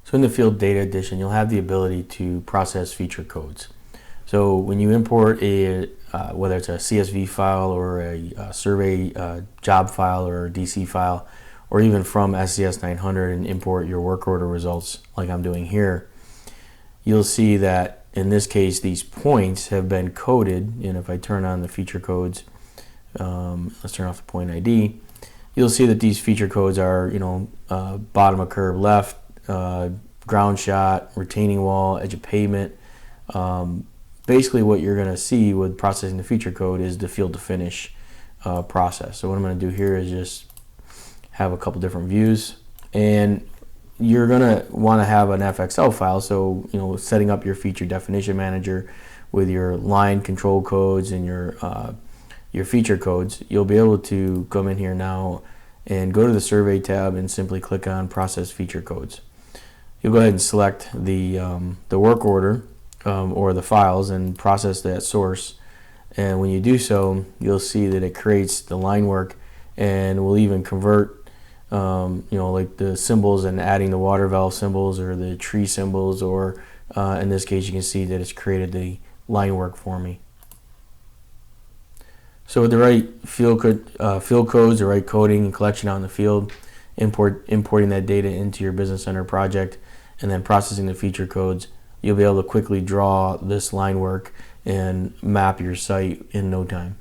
So in the field data edition, you'll have the ability to process feature codes. So when you import whether it's a CSV file or a survey job file or a DC file, or even from SCS 900 and import your work order results like I'm doing here, you'll see that in this case these points have been coded. And if I turn on the feature codes, let's turn off the point ID, you'll see that these feature codes are, bottom of curb left, ground shot, retaining wall, edge of pavement. Basically what you're going to see with processing the feature code is the field to finish process. So what I'm going to do here is just have a couple different views, and you're going to want to have an FXL file. So setting up your feature definition manager with your line control codes and your feature codes, you'll be able to come in here now and go to the survey tab and simply click on process feature codes. You'll go ahead and select the work order or the files and process that source, and when you do so, you'll see that it creates the line work, and will even convert like the symbols and adding the water valve symbols or the tree symbols, or in this case you can see that it's created the line work for me. So with the right field codes, the right coding and collection out in the field, importing that data into your Business Center project, and then processing the feature codes, you'll be able to quickly draw this line work and map your site in no time.